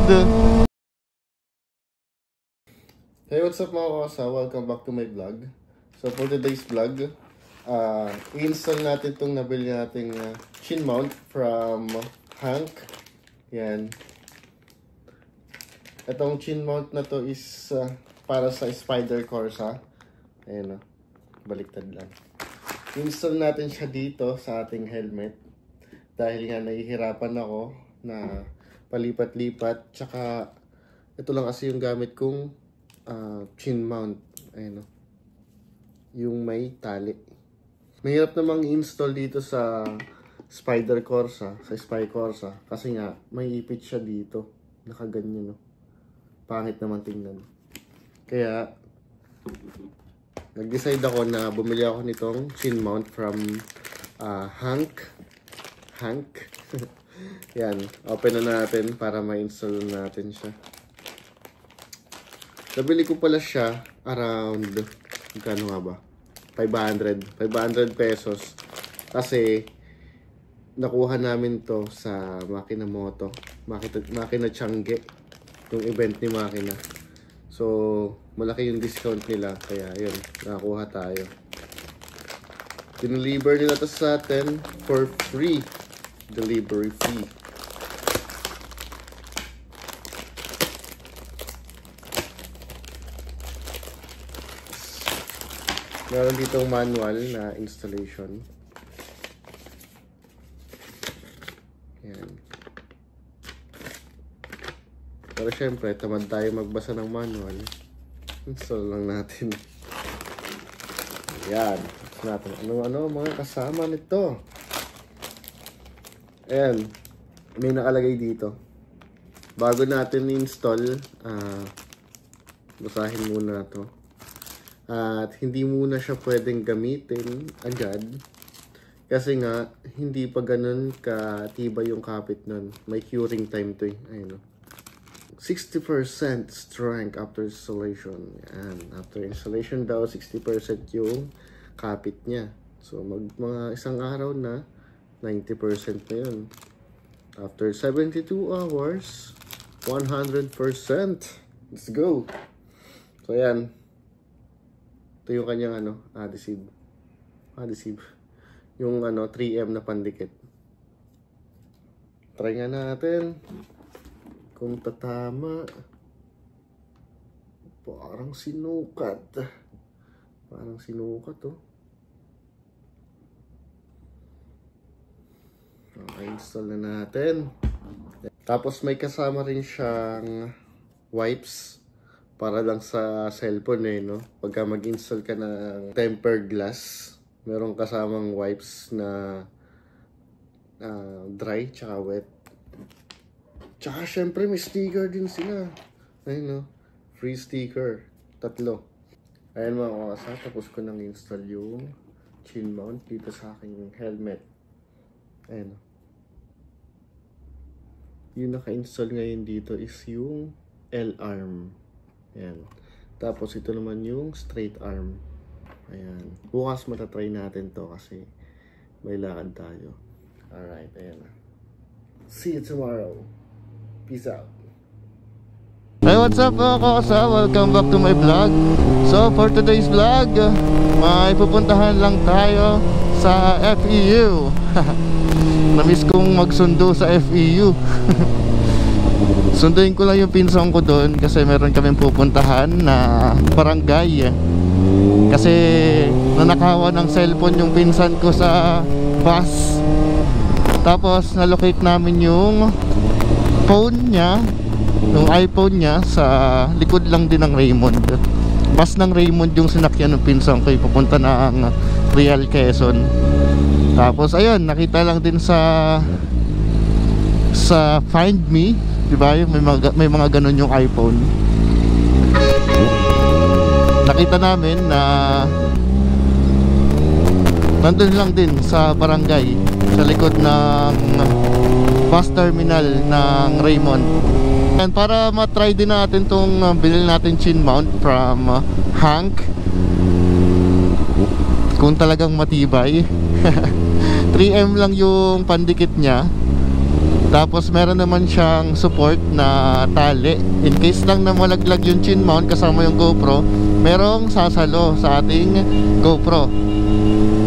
Hey, what's up mga kasa? Welcome back to my vlog. So for today's vlog, i-install natin itong nabili nating chin mount from Hank. Yan. Itong chin mount na to is para sa Spider Corsa. Ayan o. Baliktad lang. I-install natin siya dito sa ating helmet. Dahil nga nahihirapan ako na palipat-lipat. Tsaka ito lang kasi yung gamit kong chin mount. Ayan o. Yung may tali. Mahirap namang i-install dito sa Spider Corsa, sa Spy Corsa. Kasi nga, may ipit siya dito. Nakaganyan o. Pangit naman tingnan. Kaya, nag-decide ako na bumili ako nitong chin mount from Hank. Yan, open na natin para ma-install natin siya. Nabili ko pala siya around, magkano nga ba? 500 pesos. Kasi, nakuha namin to sa Makina Moto. Makina Changge. Yung event ni Makina. So, malaki yung discount nila. Kaya, yun, nakakuha tayo. Dineliver nila to sa atin for free. Delivery fee. Meron ditong manual na installation. Yan. Pero syempre, tamad tayo magbasa ng manual. Install lang natin. Yan. Ano mga kasama nito. Ayan. May nakalagay dito. Bago natin install, basahin muna to. At hindi muna siya pwedeng gamitin agad. Kasi nga, hindi pa ganun katibay yung kapit nun. May curing time to eh. Ayun o. 60% strength after installation. Yan. After installation daw, 60% yung kapit niya. So, mga isang araw na, 90% na yun. After 72 hours, 100%. Let's go! So, yan. Ito yung kanyang adhesive. Yung 3M na pandikit. Try nga natin. Kung tatama. Parang sinukat. Oh. Okay, install na natin. Tapos may kasama rin siyang wipes. Para lang sa cellphone no? Pagka mag-install ka ng tempered glass, meron kasamang wipes na dry tsaka wet. Tsaka syempre may sticker din sila. Ayun no? Free sticker. 3. Ayan mga kasa, tapos ko nang install yung chin mount dito sa aking helmet. Ayan no? Yung naka-install ngayon dito is yung L-arm. Ayan. Tapos ito naman yung straight arm. Ayan. Bukas matatry natin to kasi may lakad tayo. Alright, ayan na. See you tomorrow. Peace out. Hey, what's up mga kasa? Welcome back to my vlog. So for today's vlog, may pupuntahan lang tayo sa FEU. Namiss kong magsundo sa FEU. Sunduin ko lang yung pinsan ko doon kasi meron kaming pupuntahan na barangay. Kasi nanakawan ng cellphone yung pinsan ko sa bus. Tapos nalocate namin yung phone niya, yung iPhone niya sa likod lang din ng Raymond. Bus ng Raymond yung sinakyan ng pinsan ko papunta ng Real Quezon. Tapos ayun, nakita lang din sa Find Me, diba? May mga ganun yung iPhone. Nakita namin na nandun lang din sa barangay, sa likod ng bus terminal ng Raymond. And para matry din natin tong bilhin natin chin mount from Hank, kung talagang matibay. 3M lang yung pandikit niya. Tapos meron naman siyang support na tali. In case lang na malaglag yung chin mount kasama yung GoPro, merong sasalo sa ating GoPro.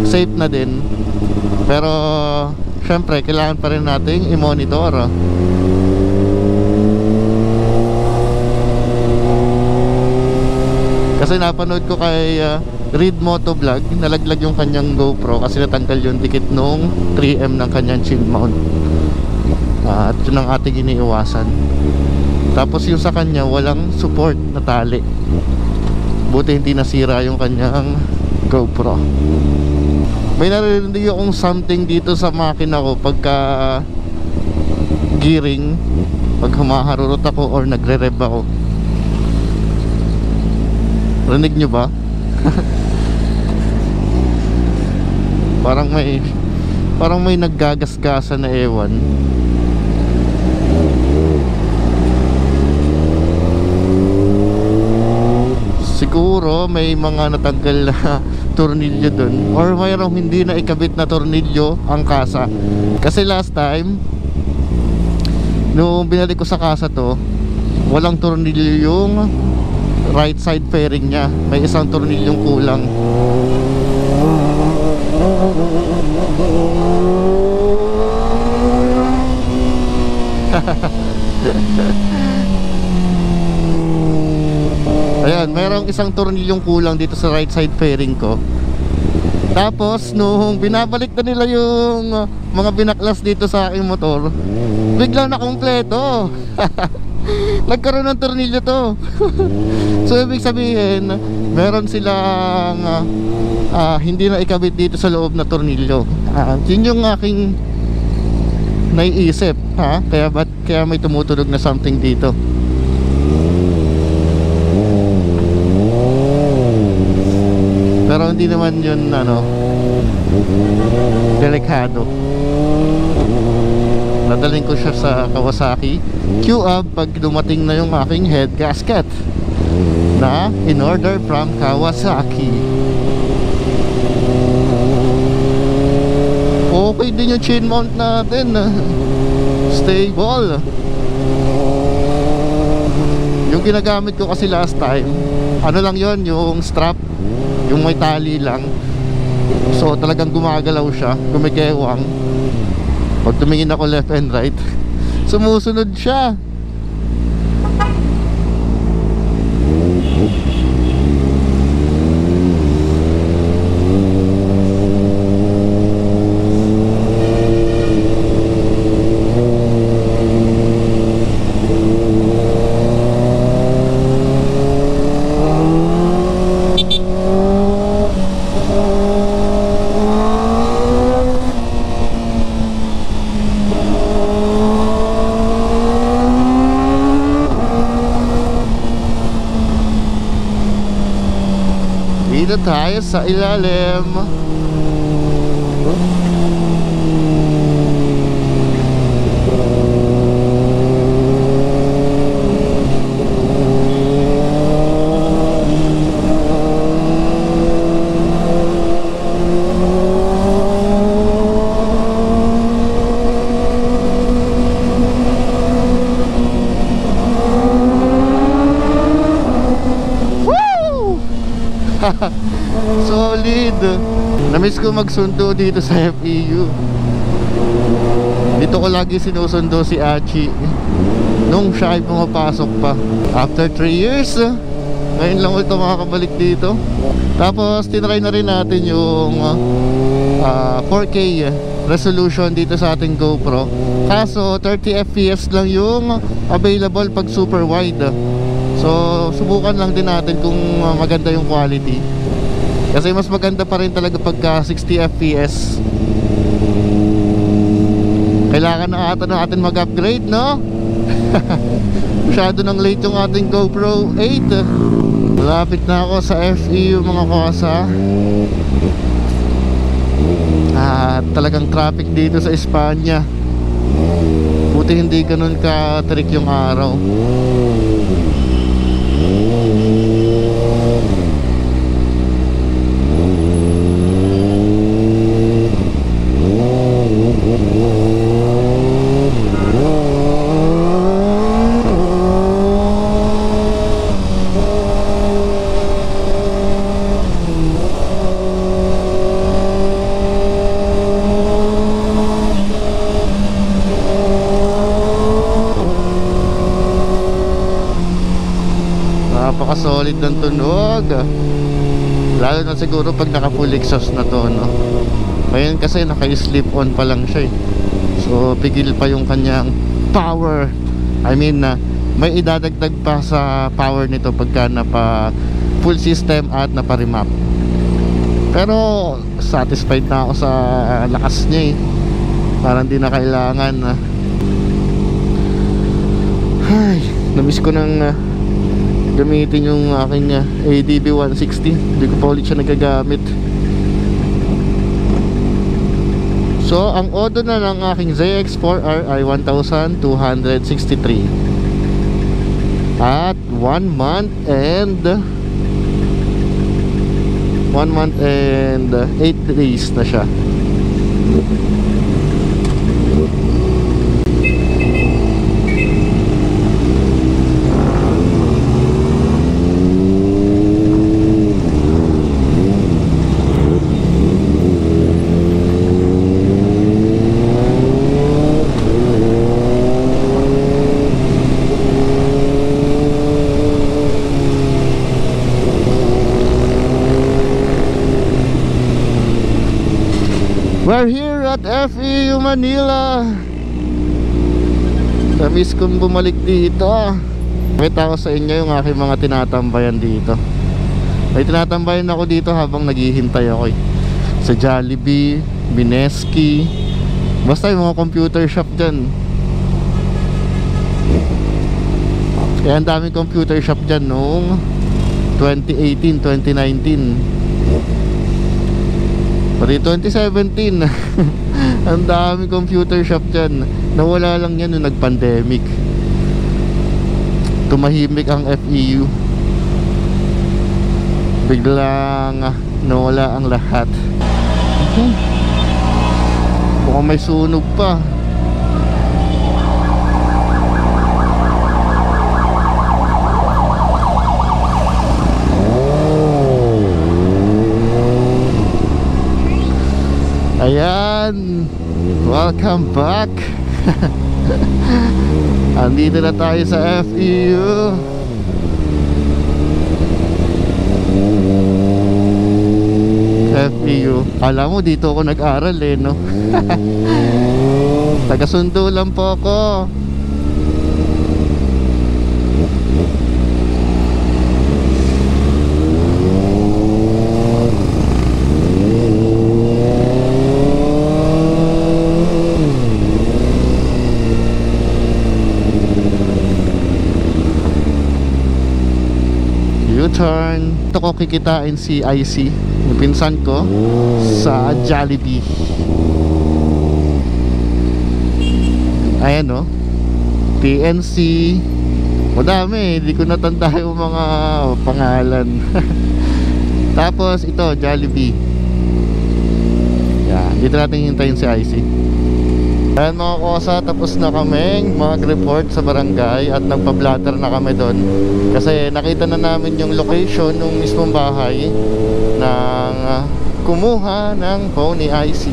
Safe na din. Pero syempre kailangan pa rin nating i-monitor. Kasi napanood ko kay Reed Motovlog, nalaglag yung kanyang GoPro kasi natanggal yung dikit nung 3M ng kanyang chin mount. At yun ang ating iniiwasan. Tapos yung sa kanya walang support na tali. Buti hindi nasira yung kanyang GoPro. May naririnig akong something dito sa makina ko pagka gearing, pag humaharurot ako or nagre-rev ako. Rinig nyo ba? Parang may naggagasgasan na ewan. Siguro may mga natanggal na tornilyo dun, or mayroong hindi na ikabit na tornilyo ang kasa. Kasi last time nung binalik ko sa kasa to, walang tornilyo yung right side fairing niya. May isang tornilyong kulang. Ayan, mayroong isang tornilyong kulang dito sa right side fairing ko. Tapos nung binabalik na nila yung mga binaklas dito sa aking motor, biglang nakompleto. Nagkaroon ng tornilyo to. So ibig sabihin, meron silang hindi na ikabit dito sa loob na tornilyo. Yun yung aking naiisip, ha? Kaya may tumutunog na something dito. Pero hindi naman yun delikado. Nadaling ko siya sa Kawasaki Q-Up pag dumating na yung aking head gasket na in order from Kawasaki. Okay din yung chain mount natin. Stable. Yung ginagamit ko kasi last time, ano lang yon, yung strap, yung may tali lang. So talagang gumagalaw siya, gumigewang. Pag tumingin ako left and right, sumusunod siya. Dito tayo sa ilalim. Solid. Namiss ko magsundo dito sa FEU. Dito ko lagi sinusundo si Achi nung siya ay pumapasok pa. After 3 years, ngayon lang ulit makakabalik dito. Tapos tinry na rin natin yung 4K resolution dito sa ating GoPro. Kaso 30 fps lang yung available pag super wide. So subukan lang din natin kung maganda yung quality. Kasi mas maganda pa rin talaga pagka 60 fps. Kailangan na ata natin mag-upgrade, no? Masyado nang late yung ating GoPro 8. Malapit na ako sa FEU mga kasa. Talagang traffic dito sa Espanya. Buti hindi ganun ka-trick yung araw. Napaka solid ng tunog. Lalo na siguro pag naka full exhaust na to, no? Ngayon kasi naka-slip on pa lang siya eh. So pigil pa yung kanyang power. I mean may idadagdag pa sa power nito pagka napa full system at napa remap. Pero satisfied na ako sa lakas niya eh. Parang di na kailangan ay, namiss ko nang gamitin yung aking ADB 160. Hindi ko pa ulit siya nagagamit. So ang odo na ng aking ZX4R ay 1,263 at 1 month and 8 days na siya. We're here at FEU Manila. Namiss kong bumalik dito. Pakita ko sa inyo yung aking mga tinatambayan dito. May tinatambayan ako dito habang naghihintay ako sa Jollibee, Bineski, basta yung mga computer shop dyan. Kaya ang daming computer shop dyan noong 2018, 2019 pati 2017. Ang dami computer shop dyan. Nawala lang yan nung nag-pandemic. Tumahimik ang FEU. Biglang nawala ang lahat. Okay. Mukhang may sunog pa. Ayan, welcome back. Andito na tayo sa FEU. FEU, alam mo dito ako nag-aral eh, no? Taga-Sundo lang po ako. U-turn. Ito ko kikitain si IC, yung pinsan ko, sa Jollibee. Ayan o, TNC. Madami, hindi ko natanda yung mga pangalan. Tapos ito, Jollibee. Yan, dito natin hintayin si IC. Ayan mga kosa, tapos na kaming mag-report sa barangay at nagpa-blatter na kami doon. Kasi nakita na namin yung location ng mismong bahay ng kumuha ng phone ni IC.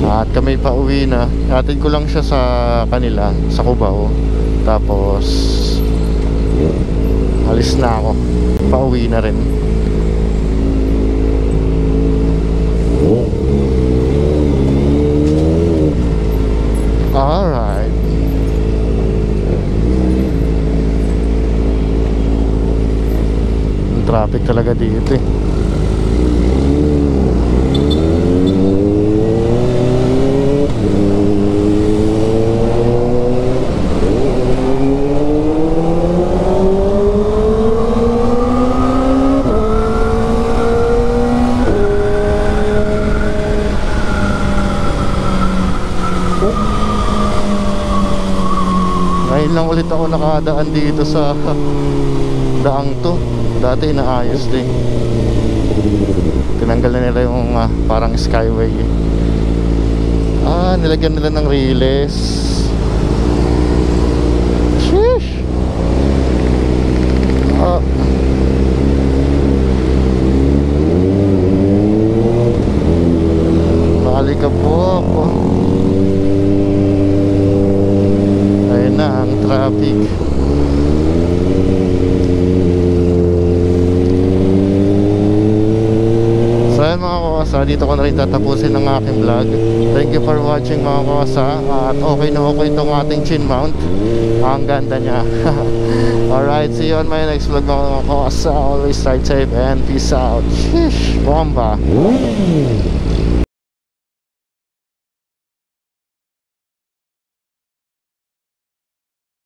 At kami pa uwi na. Hatid ko lang siya sa kanila, sa Cubao. Tapos alis na ako. Pauwi na rin. Alright. Ang traffic talaga dito eh. Ngayon lang ulit ako nakadaan dito sa daang to. Dati inaayos din. Tinanggal na nila yung parang skyway. Nilagyan nila ng riles. Sheesh. Maalikabok. Ayun na ang traffic. dito ko na rin tatapusin ang aking vlog. Thank you for watching mga kosa. At okay na okay itong ating chin mount. Ang ganda niya. Alright, see you on my next vlog mga kosa. Always ride safe and peace out. Sheesh, bomba.